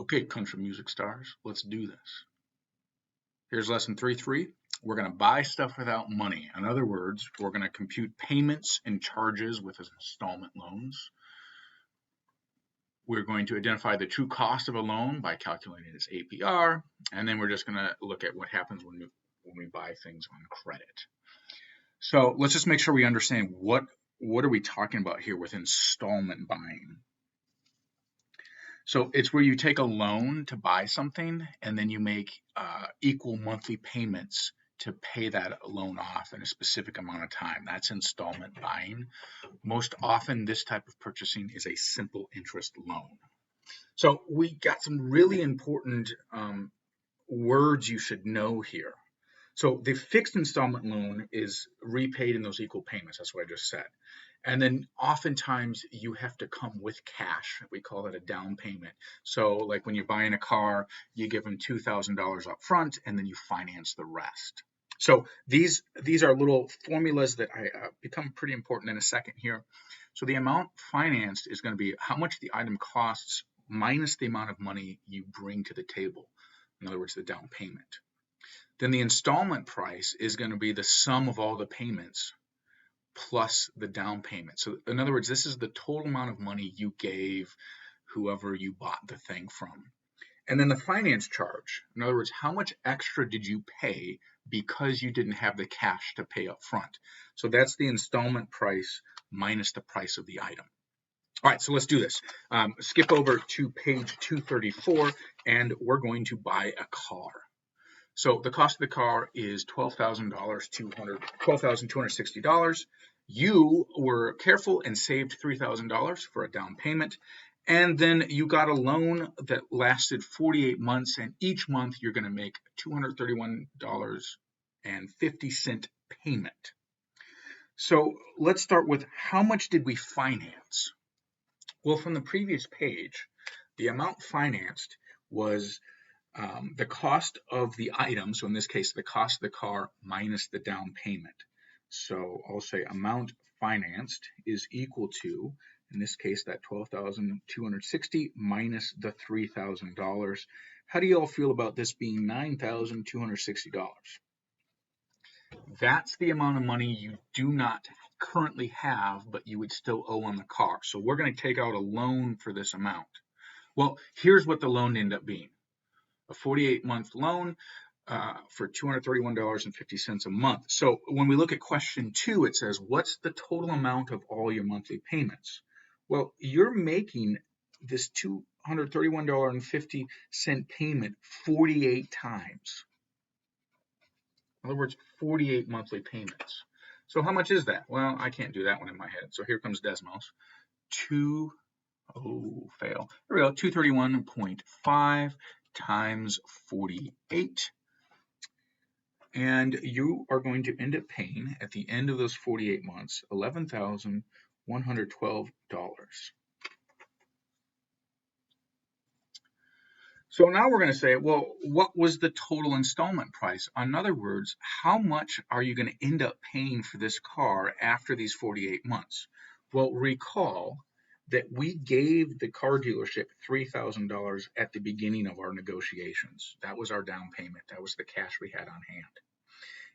Okay, country music stars, let's do this. Here's lesson 3.3. We're going to buy stuff without money. In other words, we're going to compute payments and charges with installment loans. We're going to identify the true cost of a loan by calculating its APR, and then we're just going to look at what happens when we buy things on credit. So let's just make sure we understand what are we talking about here with installment buying. So it's where you take a loan to buy something and then you make equal monthly payments to pay that loan off in a specific amount of time. That's installment buying. Most often this type of purchasing is a simple interest loan. So we got some really important words you should know here. So the fixed installment loan is repaid in those equal payments. That's what I just said. And then oftentimes you have to come with cash. We call that a down payment. So like when you're buying a car, you give them $2,000 up front and then you finance the rest. So these are little formulas that become pretty important in a second here. So the amount financed is going to be how much the item costs minus the amount of money you bring to the table. In other words, the down payment. Then the installment price is going to be the sum of all the payments plus the down payment. So in other words, this is the total amount of money you gave whoever you bought the thing from. And then the finance charge. In other words, how much extra did you pay because you didn't have the cash to pay up front? So that's the installment price minus the price of the item. All right, so let's do this. Skip over to page 234, and we're going to buy a car. So the cost of the car is $12,260. You were careful and saved $3,000 for a down payment. And then you got a loan that lasted 48 months, and each month you're going to make $231.50 payment. So let's start with how much did we finance? Well, from the previous page, the amount financed was the cost of the item, so in this case, the cost of the car minus the down payment. So I'll say amount financed is equal to, in this case, that $12,260 minus the $3,000. How do you all feel about this being $9,260? That's the amount of money you do not currently have, but you would still owe on the car. So we're going to take out a loan for this amount. Well, here's what the loan ended up being. A 48-month loan for $231.50 a month. So when we look at question 2, it says, what's the total amount of all your monthly payments? Well, you're making this $231.50 payment 48 times. In other words, 48 monthly payments. So how much is that? Well, I can't do that one in my head. So here comes Desmos. Fail. Here we go, 231.5 times 48. And you are going to end up paying, at the end of those 48 months, $11,112. So now we're going to say, well, what was the total installment price? In other words, how much are you going to end up paying for this car after these 48 months? Well, recall that we gave the car dealership $3,000 at the beginning of our negotiations. That was our down payment. That was the cash we had on hand.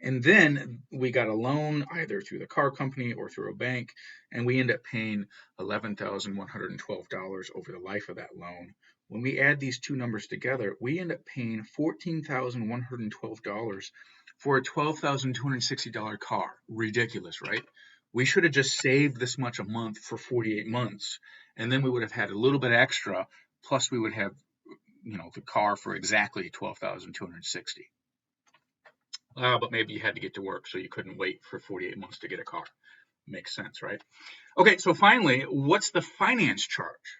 And then we got a loan either through the car company or through a bank, and we end up paying $11,112 over the life of that loan. When we add these two numbers together, we end up paying $14,112 for a $12,260 car. Ridiculous, right? We should have just saved this much a month for 48 months, and then we would have had a little bit extra, plus we would have, the car for exactly $12,260. But maybe you had to get to work, so you couldn't wait for 48 months to get a car. Makes sense, right? Okay, so finally, what's the finance charge?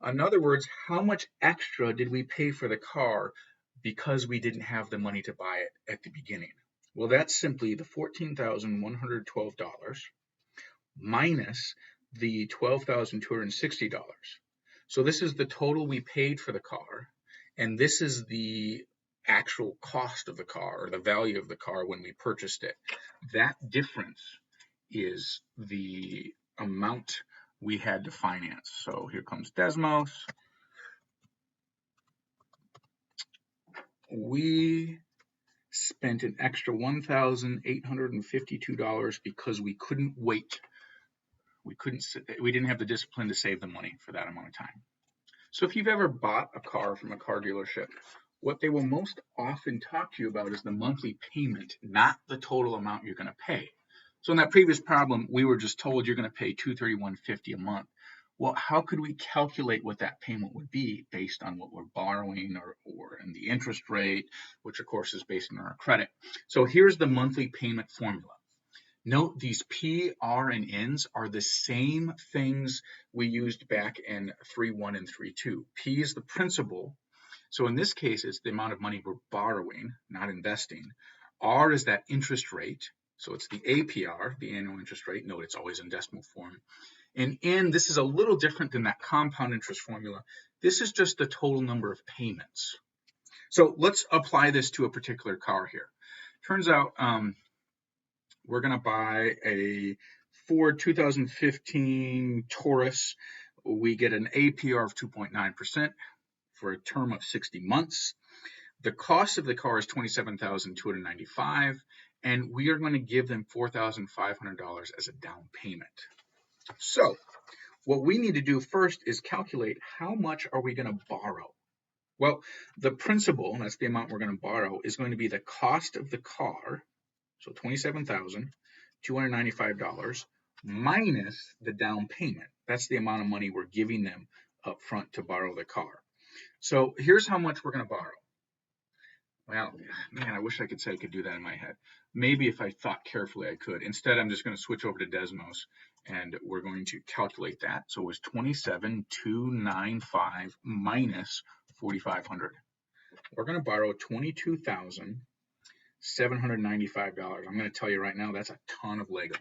In other words, how much extra did we pay for the car because we didn't have the money to buy it at the beginning? Well, that's simply the $14,112 minus the $12,260. So this is the total we paid for the car, and this is the actual cost of the car, or the value of the car when we purchased it. That difference is the amount we had to finance. So here comes Desmos. we spent an extra $1,852 because we couldn't wait. We didn't have the discipline to save the money for that amount of time. So if you've ever bought a car from a car dealership, what they will most often talk to you about is the monthly payment, not the total amount you're going to pay. So in that previous problem, we were just told you're going to pay $231.50 a month. Well, how could we calculate what that payment would be based on what we're borrowing or in the interest rate, which of course is based on our credit? So here's the monthly payment formula. Note these P, R, and N's are the same things we used back in 3.1 and 3.2. P is the principal. So in this case, it's the amount of money we're borrowing, not investing. R is that interest rate. So it's the APR, the annual interest rate. Note it's always in decimal form. And N, this is a little different than that compound interest formula. This is just the total number of payments. So let's apply this to a particular car here. Turns out we're going to buy a Ford 2015 Taurus. We get an APR of 2.9% for a term of 60 months. The cost of the car is $27,295, and we are going to give them $4,500 as a down payment. So what we need to do first is calculate how much are we going to borrow. Well, the principal, that's the amount we're going to borrow, is going to be the cost of the car, so $27,295 minus the down payment. That's the amount of money we're giving them up front to borrow the car. So here's how much we're going to borrow. Well, man, I wish I could say I could do that in my head. Maybe if I thought carefully, I could. Instead, I'm just going to switch over to Desmos, and we're going to calculate that. So it was $27,295 minus $4,500. We're going to borrow $22,795. I'm going to tell you right now, that's a ton of Lego.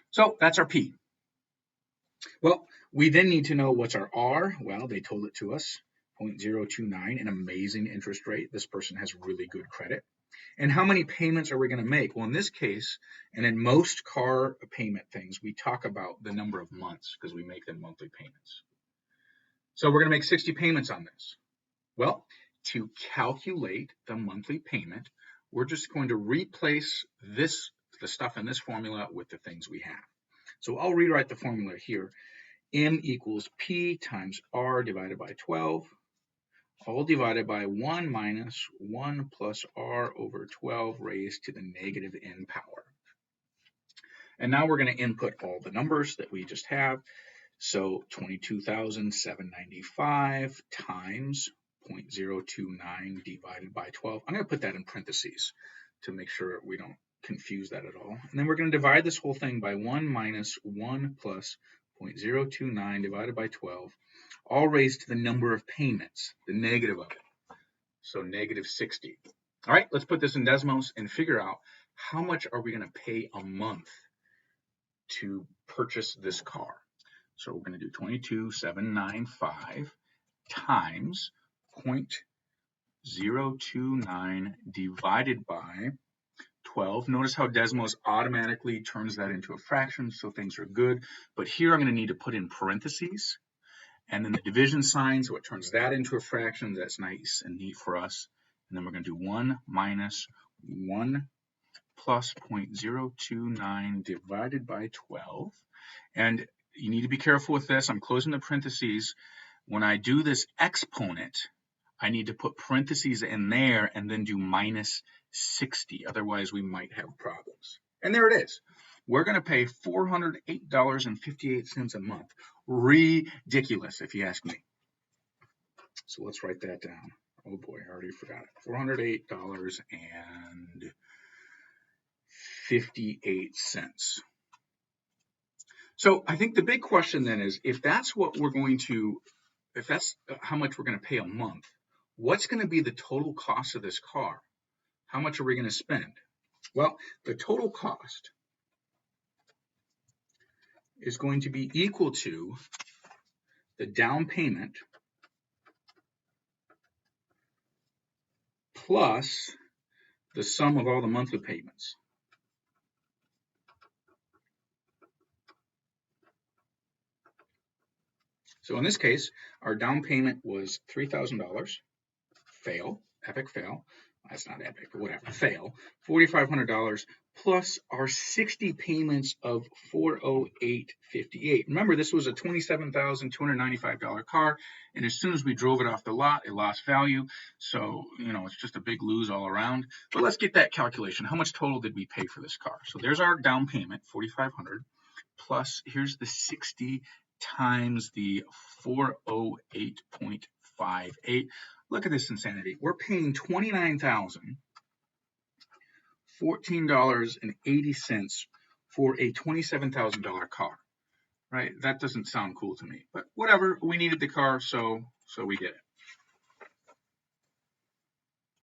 So that's our P. Well, we then need to know what's our R. Well, they told it to us. 0.029, an amazing interest rate. This person has really good credit. And how many payments are we going to make? Well, in this case, and in most car payment things, we talk about the number of months because we make them monthly payments. So we're going to make 60 payments on this. Well, to calculate the monthly payment, we're just going to replace the stuff in this formula with the things we have. So I'll rewrite the formula here. M equals P times R divided by 12. All divided by 1 minus 1 plus R over 12 raised to the negative n power. And now we're going to input all the numbers that we just have. So 22,795 times 0.029 divided by 12. I'm going to put that in parentheses to make sure we don't confuse that at all. And then we're going to divide this whole thing by 1 minus 1 plus 0.029 divided by 12. All raised to the number of payments, the negative of it. So negative 60. All right, let's put this in Desmos and figure out how much are we going to pay a month to purchase this car. So we're going to do 22,795 times 0.029 divided by 12. Notice how Desmos automatically turns that into a fraction, so things are good. But here I'm going to need to put in parentheses. And then the division sign, so it turns that into a fraction. That's nice and neat for us. And then we're going to do 1 minus 1 plus 0.029 divided by 12. And you need to be careful with this. I'm closing the parentheses. When I do this exponent, I need to put parentheses in there and then do minus 60. Otherwise, we might have problems. And there it is. We're going to pay $408.58 a month. Ridiculous, if you ask me. So let's write that down. Oh boy, I already forgot it. $408.58. So I think the big question then is, if that's how much we're going to pay a month, what's going to be the total cost of this car? How much are we going to spend? Well, the total cost is going to be equal to the down payment plus the sum of all the monthly payments. So in this case, our down payment was $3,000. Fail, epic fail. That's not epic, but whatever. Fail. $4,500 plus our 60 payments of $408.58. Remember, this was a $27,295 car, and as soon as we drove it off the lot, it lost value. So, it's just a big lose all around. But let's get that calculation. How much total did we pay for this car? So there's our down payment, $4,500, plus here's the 60 times the 408.58. Look at this insanity. We're paying $29,014.80 for a $27,000 car, right? That doesn't sound cool to me, but whatever. We needed the car, so we did it.